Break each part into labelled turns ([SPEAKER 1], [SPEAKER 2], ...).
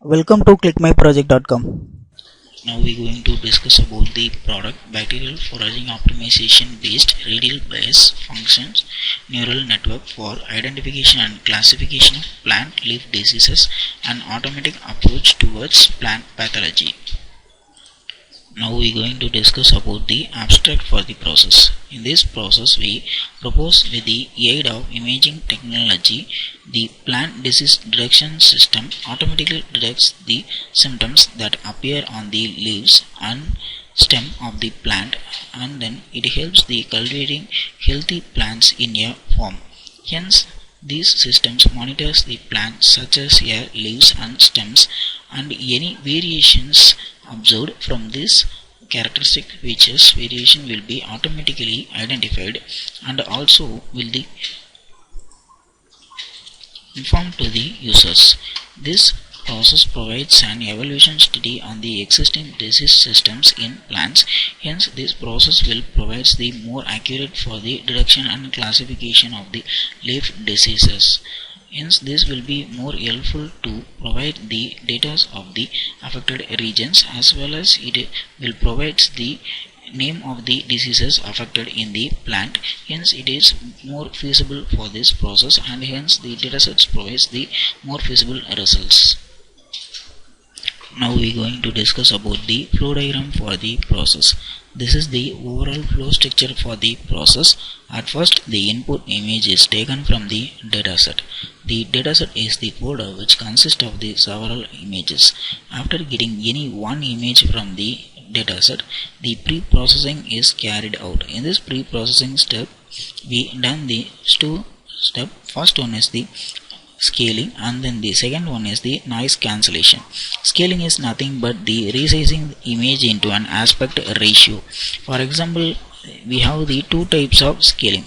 [SPEAKER 1] Welcome to ClickMyProject.com.
[SPEAKER 2] Now we are going to discuss about the product Bacterial Foraging Optimization based radial base functions neural network for identification and classification of plant leaf diseases and automatic approach towards plant pathology. Now we are going to discuss about the abstract for the process. In this process we propose with the aid of imaging technology, the plant disease detection system automatically detects the symptoms that appear on the leaves and stem of the plant, and then it helps the cultivating healthy plants in a farm. Hence these systems monitors the plants such as leaves and stems, and any variations observed from this characteristic features variation will be automatically identified and also will be informed to the users. This process provides an evaluation study on the existing disease systems in plants. Hence this process will provide the more accurate for the detection and classification of the leaf diseases. Hence this will be more helpful to provide the data of the affected regions, as well as it will provide the name of the diseases affected in the plant. Hence it is more feasible for this process, and hence the datasets provides the more feasible results. Now we are going to discuss about the flow diagram for the process. This is the overall flow structure for the process. At first the input image is taken from the dataset. The dataset is the folder which consists of the several images. After getting any one image from the dataset, the pre-processing is carried out. In this pre-processing step we done the two steps. First one is the scaling, and then the second one is the noise cancellation. Scaling is nothing but the resizing image into an aspect ratio. For example, we have the two types of scaling,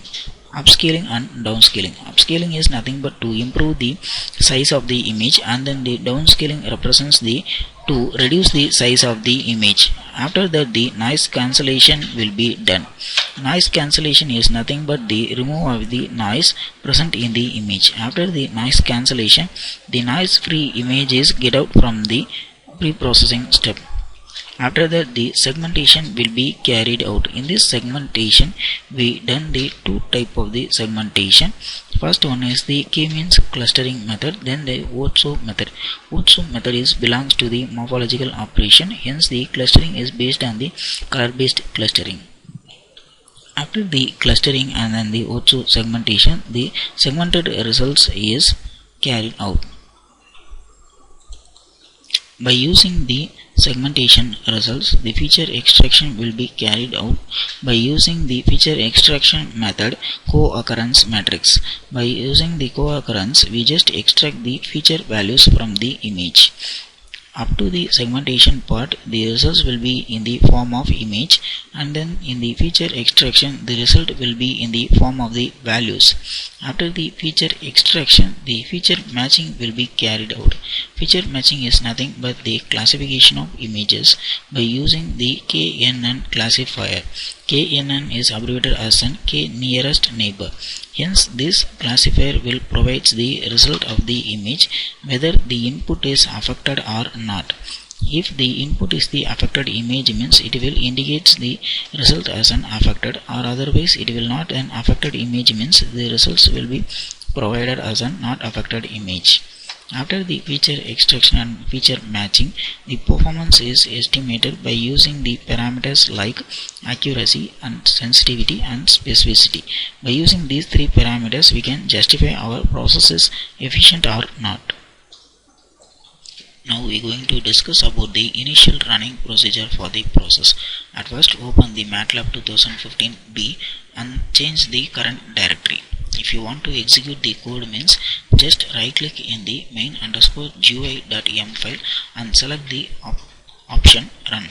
[SPEAKER 2] upscaling and downscaling. Upscaling is nothing but to improve the size of the image, and then the downscaling represents the to reduce the size of the image. After that the noise cancellation will be done. Noise cancellation is nothing but the removal of the noise present in the image. After the noise cancellation, the noise free image is get out from the pre-processing step. After that the segmentation will be carried out. In this segmentation we done the two type of the segmentation. First one is the k-means clustering method, then the Otso method. Otso method is belongs to the morphological operation, hence the clustering is based on the color based clustering. After the clustering and then the Otso segmentation, the segmented results is carried out. By using the segmentation results, the feature extraction will be carried out by using the feature extraction method co-occurrence matrix. By using the co-occurrence, we just extract the feature values from the image. Up to the segmentation part, the results will be in the form of image, and then in the feature extraction the result will be in the form of the values. After the feature extraction, the feature matching will be carried out. Feature matching is nothing but the classification of images by using the KNN classifier. KNN is abbreviated as an K nearest neighbor. Hence this classifier will provide the result of the image whether the input is affected or not. If the input is the affected image, means it will indicate the result as an affected, or otherwise it will not. An affected image means the results will be provided as a not affected image. After the feature extraction and feature matching, the performance is estimated by using the parameters like accuracy and sensitivity and specificity. By using these three parameters, we can justify our process is efficient or not. Now we are going to discuss about the initial running procedure for the process. At first, open the Matlab 2015B and change the current directory. If you want to execute the code, means just right click in the main_gui.m file and select the option run.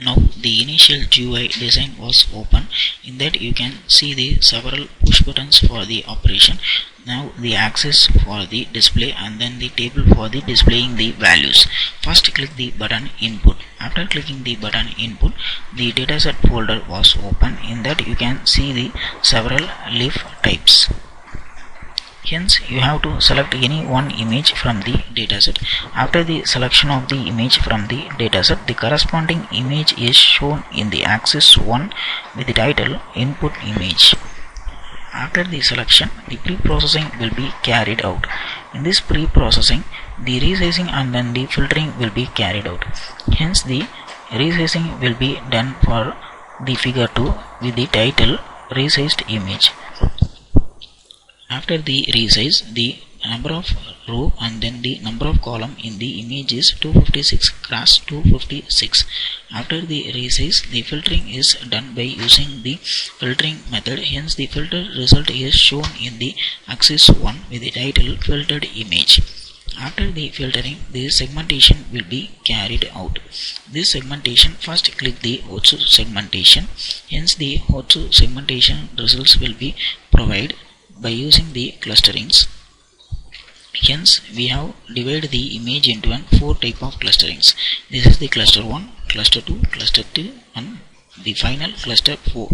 [SPEAKER 2] Now the initial GUI design was open. In that you can see the several push buttons for the operation. Now the axis for the display and then the table for the displaying the values. First click the button input. After clicking the button input, the dataset folder was open. In that you can see the several leaf types. Hence, you have to select any one image from the dataset. After the selection of the image from the dataset, the corresponding image is shown in the axis 1 with the title input image. After the selection, the pre-processing will be carried out. In this pre-processing, the resizing and then the filtering will be carried out. Hence, the resizing will be done for the figure 2 with the title resized image. After the resize, the number of row and then the number of column in the image is 256 cross 256. After the resize, the filtering is done by using the filtering method. Hence, the filter result is shown in the axis 1 with the title filtered image. After the filtering, the segmentation will be carried out. This segmentation, first click the Otsu segmentation. Hence, the Otsu segmentation results will be provided by using the clusterings. Hence, we have divided the image into 4 type of clusterings. This is the cluster 1, cluster 2, cluster 2 and the final cluster 4.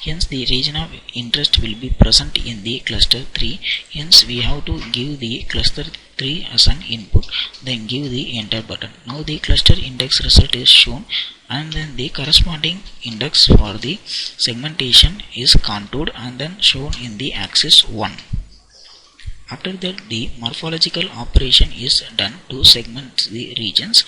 [SPEAKER 2] Hence, the region of interest will be present in the cluster 3. Hence, we have to give the cluster 3 as an input, then give the enter button. Now, the cluster index result is shown and then the corresponding index for the segmentation is contoured and then shown in the axis 1. After that, the morphological operation is done to segment the regions.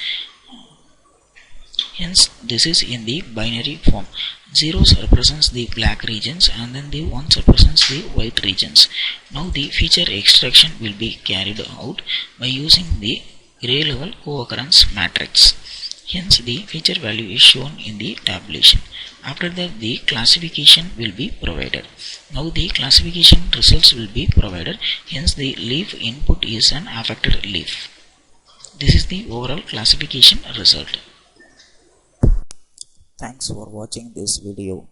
[SPEAKER 2] Hence, this is in the binary form. Zeros represents the black regions and then the ones represents the white regions. Now, the feature extraction will be carried out by using the gray level co-occurrence matrix. Hence, the feature value is shown in the tabulation. After that, the classification will be provided. Now, the classification results will be provided. Hence, the leaf input is an affected leaf. This is the overall classification result.
[SPEAKER 1] Thanks for watching this video.